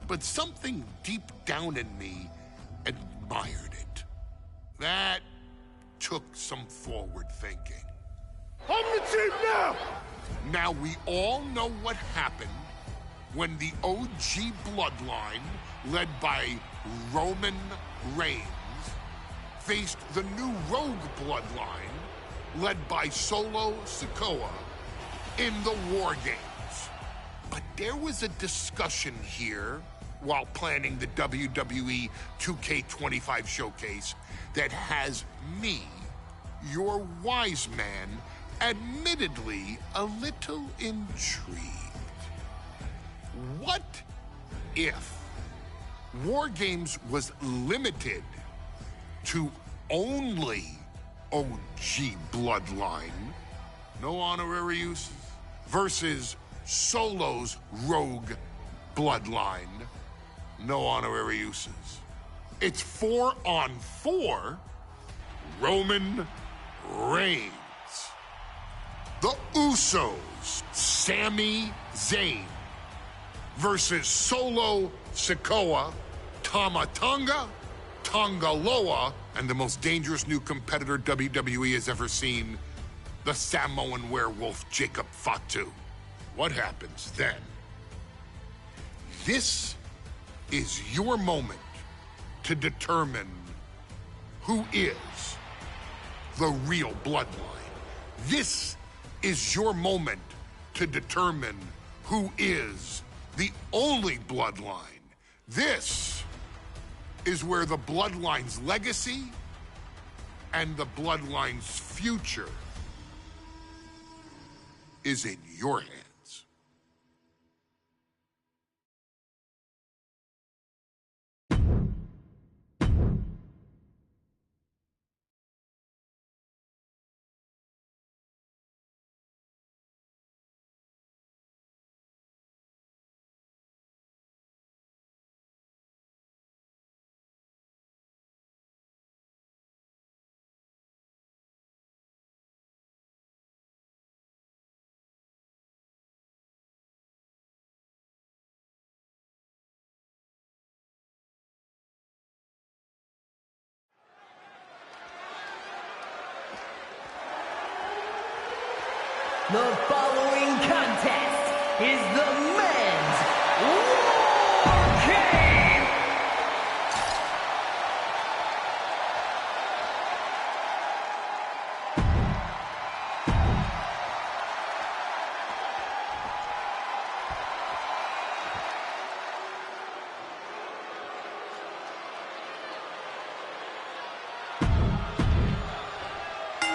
but something deep down in me admired it. That took some forward thinking. I'm the chief now! Now we all know what happened when the OG bloodline, led by Roman Reigns, faced the new Rogue bloodline, led by Solo Sikoa, in the War Games. But there was a discussion here while planning the WWE 2K25 showcase that has me, your wise man, admittedly a little intrigued. What if War Games was limited to only OG bloodline, no honorary uses, versus Solo's Rogue bloodline, no honorary uses? It's 4-on-4 Roman Reigns. The Usos, Sami Zayn, versus Solo Sikoa, Tama Tonga, Tonga Loa, and the most dangerous new competitor WWE has ever seen, the Samoan werewolf Jacob Fatu. What happens then? This is your moment to determine who is the real bloodline. This is your moment to determine who is the only bloodline. This is where the bloodline's legacy and the bloodline's future is in your hands. The following contest is the men's War Game!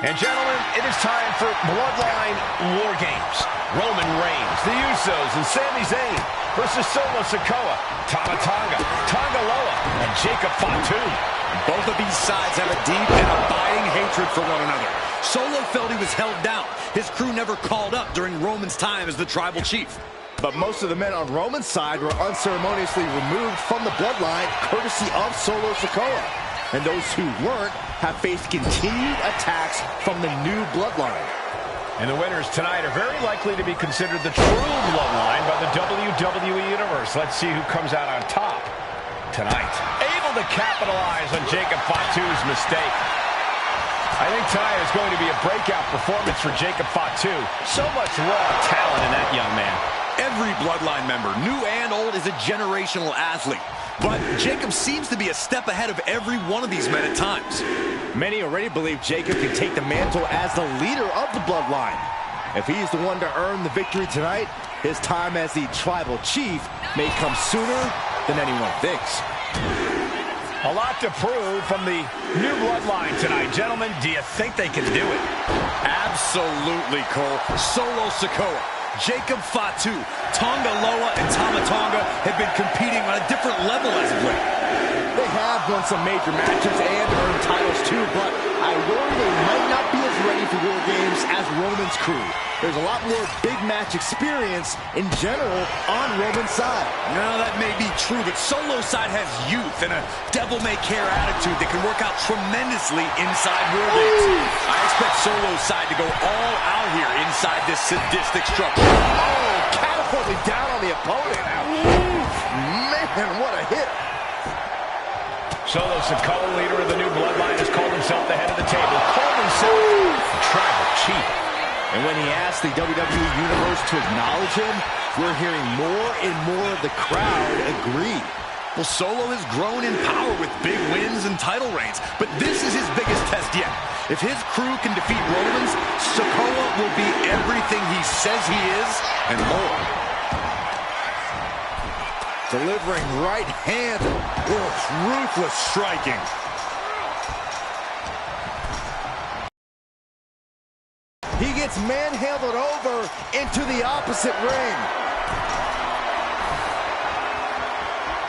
And gentlemen, it is time for Bloodline War Games. Roman Reigns, the Usos, and Sami Zayn versus Solo Sikoa, Tama Tonga, Tonga Loa, and Jacob Fatu. Both of these sides have a deep and abiding hatred for one another. Solo felt he was held down. His crew never called up during Roman's time as the tribal chief. But most of the men on Roman's side were unceremoniously removed from the bloodline, courtesy of Solo Sikoa. And those who weren't have faced continued attacks from the new bloodline. And the winners tonight are very likely to be considered the true bloodline by the WWE Universe. Let's see who comes out on top tonight. Able to capitalize on Jacob Fatu's mistake. I think tonight is going to be a breakout performance for Jacob Fatu. So much raw talent in that young man. Every bloodline member, new and old, is a generational athlete. But Jacob seems to be a step ahead of every one of these men at times. Many already believe Jacob can take the mantle as the leader of the bloodline. If he's the one to earn the victory tonight, his time as the tribal chief may come sooner than anyone thinks. A lot to prove from the new bloodline tonight. Gentlemen, do you think they can do it? Absolutely, Cole. Solo Sikoa, Jacob Fatu, Tonga Loa, and Tama Tonga have been competing on a different level as of late. They have won some major matches and earned titles too, but I worry they might not be as ready for War Games as Roman's crew. There's a lot more big match experience in general on Roman's side. No, that may be true, but Solo's side has youth and a devil-may-care attitude that can work out tremendously inside War Games. I expect Solo's side to go all out here inside this sadistic structure. Oh, catapulted down on the opponent. Man. and what a hit. Solo Sikoa, leader of the new bloodline, has called himself the head of the table. Called himself a tribal chief. And when he asked the WWE Universe to acknowledge him, we're hearing more and more of the crowd agree. Well, Solo has grown in power with big wins and title reigns, but this is his biggest test yet. If his crew can defeat Roman's, Sikoa will be everything he says he is and more. Delivering right hand. Ruthless striking. He gets manhandled over into the opposite ring.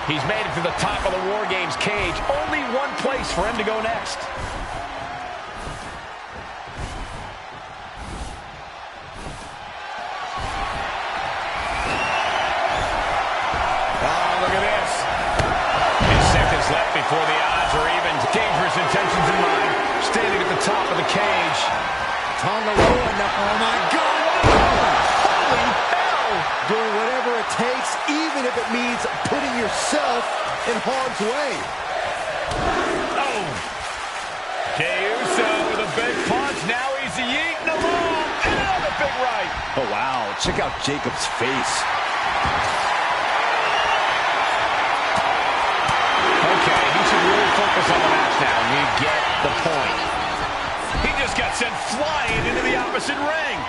He's made it to the top of the War Games cage. Only one place for him to go next. Oh, look at this. 10 seconds left before the odds are even. Dangerous intentions in mind. Standing at the top of the cage. Tonga Loa now. Oh my God! Holy hell! Doing whatever it takes, even if it means putting yourself in harm's way. Oh! Jey Uso with a big punch. Now he's yeeting along. And another big right. Oh wow! Check out Jacob's face. Okay, he should really focus on the match now. We get the point. He just got sent flying into the opposite ring.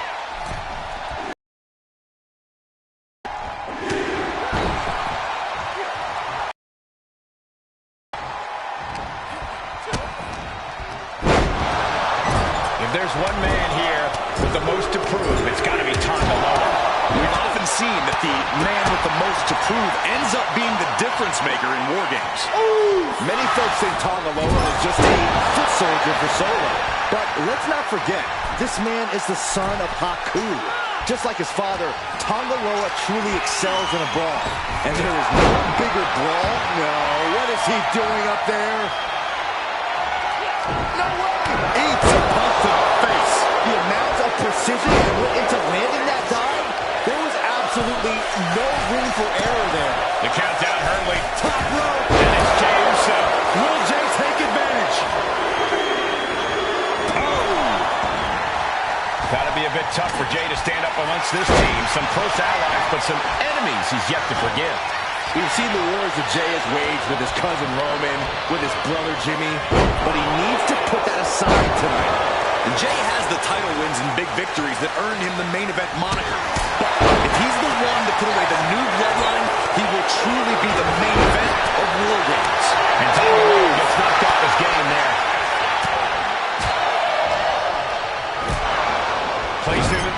If there's one man here with the most to prove, it's got to be Tonga Loa. We've often seen that the man with the most to prove ends up being the difference maker in War Games. Many folks think Tonga Loa is just a foot soldier for Solo. But let's not forget, this man is the son of Haku. Just like his father, Tonga Loa truly excels in a brawl. And there is no bigger brawl. No, what is he doing up there? No way! Eats a punch to the face. The amount of precision that went into landing that dive, there was absolutely no room for error there. The countdown hurtling. Top rope. And it's Jey Uso. Will Jey take advantage? Gotta be a bit tough for Jey to stand up amongst this team. Some close allies, but some enemies he's yet to forgive. We've seen the wars that Jey has waged with his cousin Roman, with his brother Jimmy, but he needs to put that aside tonight. And Jey has the title wins and big victories that earned him the main event moniker. But if he's the one to put away the new bloodline, he will truly be the main event of War Games. And Tonga Loa gets knocked off his game there. Placed him in.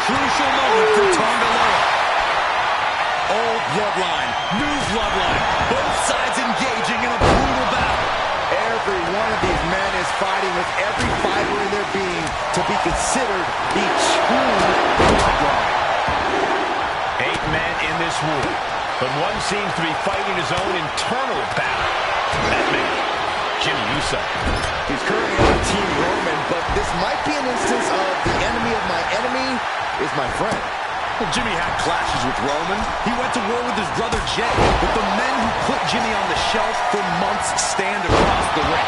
Crucial moment for Tonga Loa. Old bloodline, new bloodline, both sides engaging in a brutal battle. Every one of these men is fighting with every fiber in their being to be considered a true bloodline. 8 men in this war, but one seems to be fighting his own internal battle. That man, Jimmy Uso. He's currently on Team Roman, but this might be an instance of the enemy of my enemy is my friend. Well, Jimmy had clashes with Roman. He went to war with his brother Jey, but the men who put Jimmy on the shelf for months stand across the ring.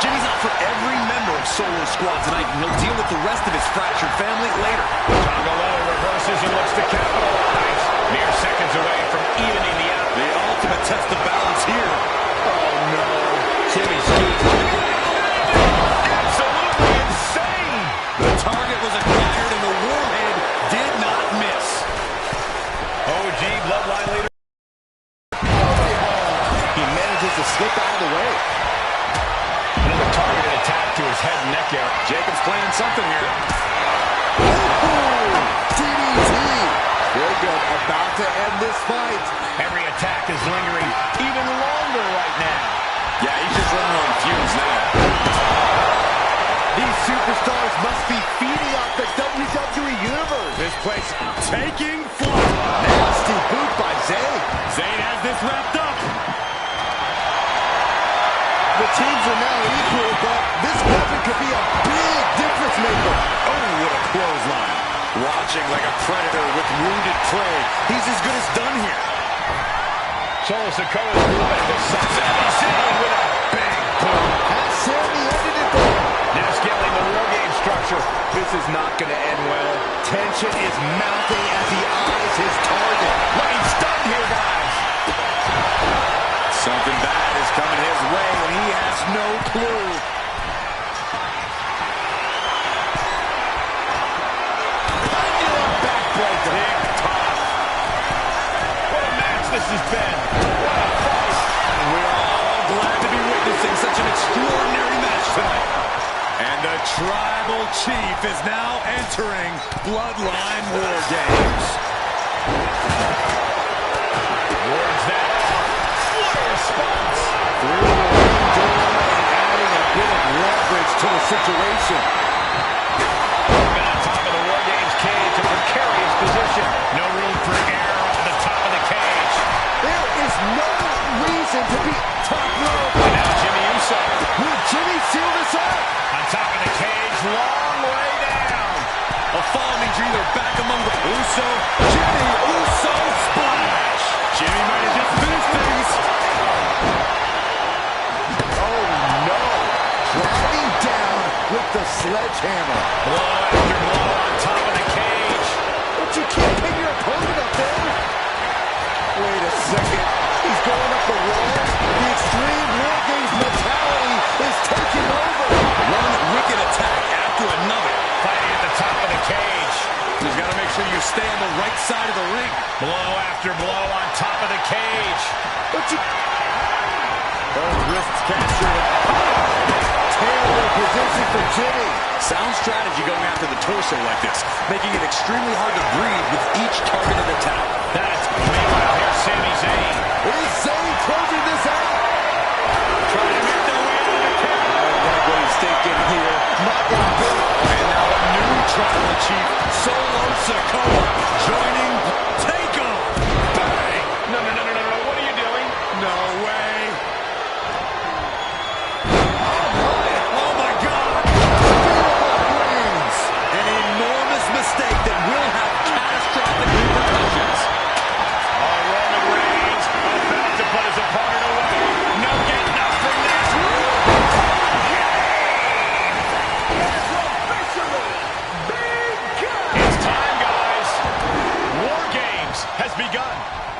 Jimmy's not for every member of Solo's squad tonight, and he'll deal with the rest of his fractured family later. Tonga Loa reverses and looks to capitalize. Mere seconds away from evening the out. The ultimate test of balance here. Oh no. Jimmy's absolutely insane. The target was acquired and the warhead did not miss. OG bloodline leader. He manages to slip out of the way. Another targeted attack to his head and neck area. Jacob's playing something here. DDT. Jacob about to end this fight. Every attack is lingering even longer right now. Yeah, he's just running on fumes now. These superstars must be feeding off the WWE Universe. This place taking flight. Nasty boot by Zayn. Zayn has this wrapped up. The teams are now equal, but this weapon could be a big difference maker. Oh, what a clothesline. Watching like a predator with wounded prey. He's as good as done here. Solo Sikoa's moving to Sami Zayn with a big boom. Has Sammy ended it there? Now scaling the War Game structure. This is not going to end well. Tension is mounting as he eyes his target. Looking stunned here, guys. Something bad is coming his way, and he has no clue. This has been. What a fight. And we're all glad to be witnessing such an extraordinary match tonight. And the Tribal Chief is now entering Bloodline War Games. Wards that off. What a response. Through the ring door and adding a bit of leverage to the situation. Moving on top of the War Games cage, a precarious position. No room for error on the top of the cage. There is no reason to be top rope. And now Jimmy Uso. Will Jimmy seal this out? On top of the cage, long way down. A falling dreamer back among the Uso. Jimmy Uso splash. Jimmy might have just finished things. Oh no. Driving down with the sledgehammer. Blow after blow on top of the cage. But you can't pin your opponent up there. Wait a second. He's going up the wall. The Extreme War Games mentality is taking over. One wicked attack after another. Fighting at the top of the cage. He's got to make sure you stay on the right side of the ring. Blow after blow on top of the cage. But you... Both wrists captured. Tailor position for Jimmy. Sound strategy going after the torso like this, making it extremely hard to breathe with each targeted attack. That's meanwhile here's Sami Zayn. Is Zayn closing this out? Trying to make their way out of the cage. I don't like what he's thinking here. Not gonna do it. And now the new Tribal Chief, Solo Sikoa, joining Takeoff. Bang! No. What are you doing? No way. Oh my God! Wins. An enormous mistake that will have catastrophic repercussions. Roman Reigns about to put his opponent away. No getting up from this. It's time, guys. War Games has begun.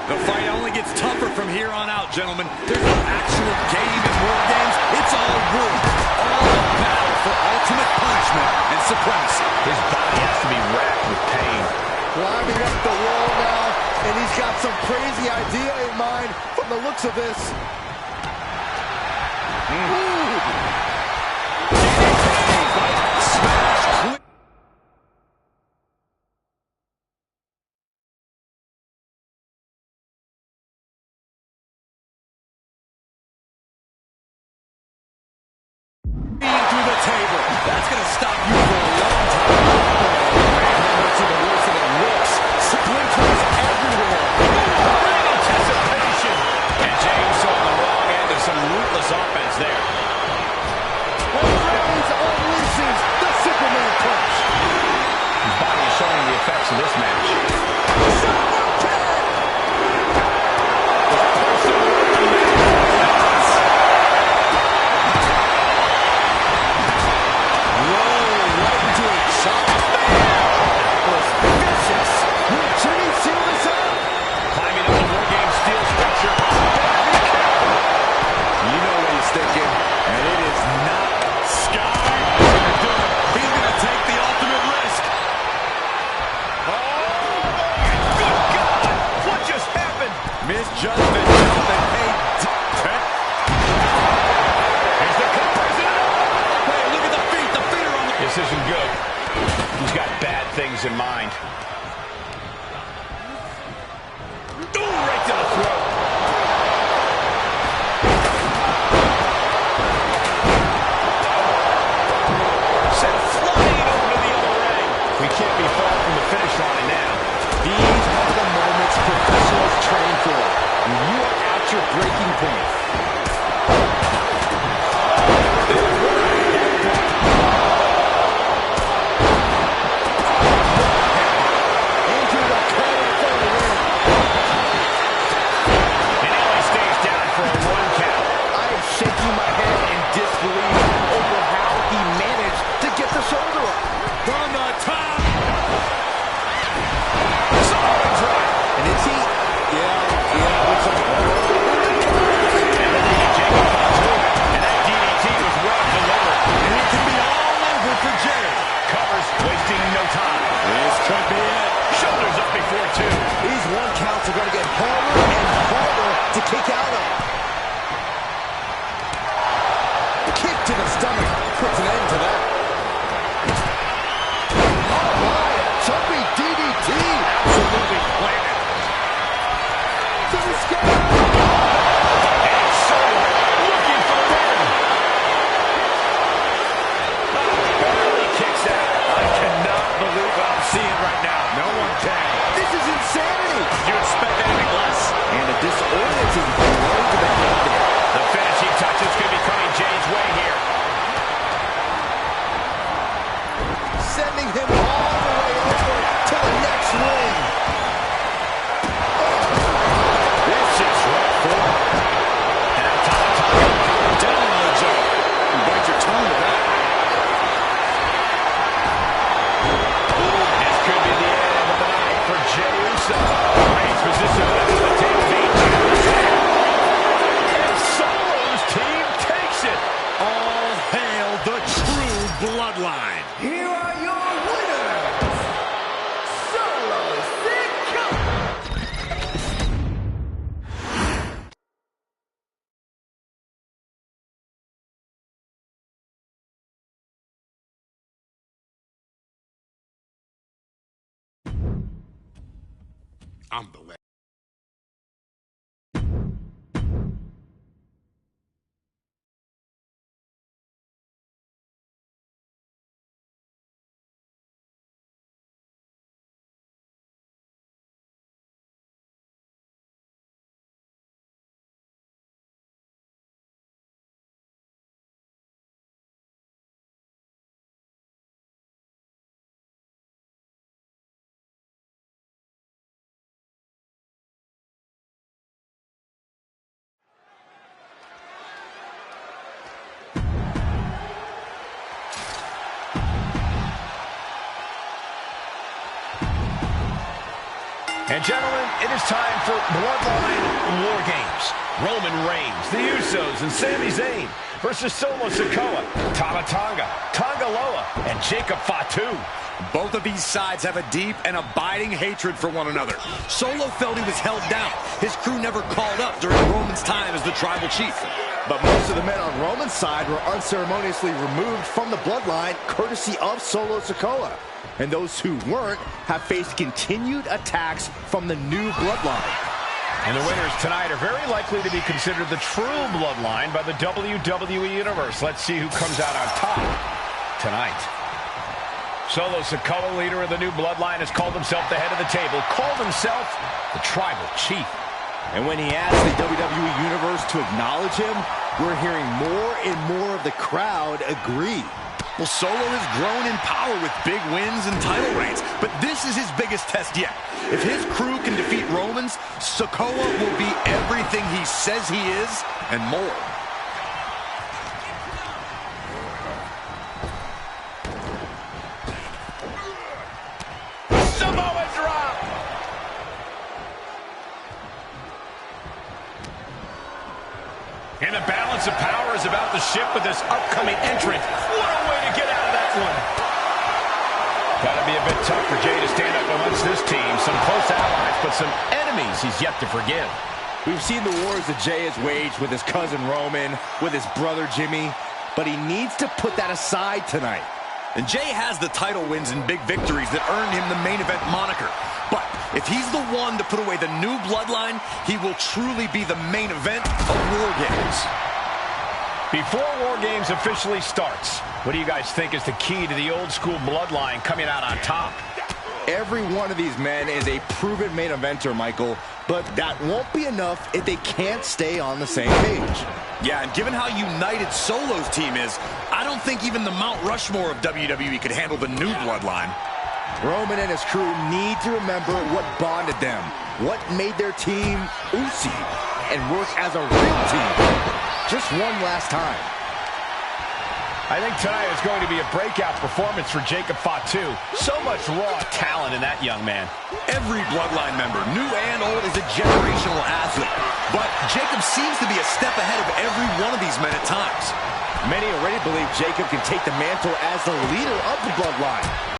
The fight only gets tougher from here on out, gentlemen. There's no actual game in War Games. It's all war. All a battle for ultimate punishment and supremacy. His body has to be racked with pain. Climbing up the wall now, and he's got some crazy idea in mind from the looks of this. Smash quick. Through the table. That's going to stop you for a long time. To the worst of it looks. Splinters everywhere. Great anticipation. And James on the wrong end of some ruthless offense there. Reigns unleashes the Superman punch. His body is showing the effects of this match. Roll right into a chop. Using scale. And Solo looking for the win. Barely kicks out. I cannot believe what I'm seeing right now. No one can. This is insanity. You expect anything less? And a disorienting blow to the head there. The finishing touches could be coming Jay's way here. Sending him all the way over to the next ring. This is right for him. And now Tama Down on the jaw. You bite your tongue with that. This could be the end of the night for Jey Uso. Reigns positioned to the table beat. And Solo's team takes it. All hail the true bloodline. Here are your winners, Solo Sikoa. I'm the last. And gentlemen, it is time for Bloodline War Games. Roman Reigns, the Usos, and Sami Zayn versus Solo Sikoa, Tama Tonga, Tonga Loa, and Jacob Fatu. Both of these sides have a deep and abiding hatred for one another. Solo felt he was held down. His crew never called up during Roman's time as the tribal chief. But most of the men on Roman's side were unceremoniously removed from the bloodline, courtesy of Solo Sikoa. And those who weren't have faced continued attacks from the new bloodline. And the winners tonight are very likely to be considered the true bloodline by the WWE Universe. Let's see who comes out on top tonight. Solo Sikoa, leader of the new bloodline, has called himself the head of the table, called himself the tribal chief. And when he asked the WWE Universe to acknowledge him, we're hearing more and more of the crowd agree. Well, Solo has grown in power with big wins and title reigns, but this is his biggest test yet. If his crew can defeat Roman's, Sikoa will be everything he says he is and more. Samoa drop! And the balance of power is about to shift with this upcoming entrant. What a way to get out of that one. Gotta be a bit tough for Jey to stand up amongst this team. Some close allies, but some enemies he's yet to forgive. We've seen the wars that Jey has waged with his cousin Roman, with his brother Jimmy, but he needs to put that aside tonight. And Jey has the title wins and big victories that earned him the main event moniker. But if he's the one to put away the new bloodline, he will truly be the main event of War Games. Before War Games officially starts, what do you guys think is the key to the old school bloodline coming out on top? Every one of these men is a proven main eventer, Michael, but that won't be enough if they can't stay on the same page. Yeah, and given how united Solo's team is, I don't think even the Mount Rushmore of WWE could handle the new bloodline. Roman and his crew need to remember what bonded them, what made their team Uzi, and work as a real team. Just one last time. I think tonight is going to be a breakout performance for Jacob Fatu. So much raw talent in that young man. Every bloodline member, new and old, is a generational athlete. But Jacob seems to be a step ahead of every one of these men at times. Many already believe Jacob can take the mantle as the leader of the bloodline.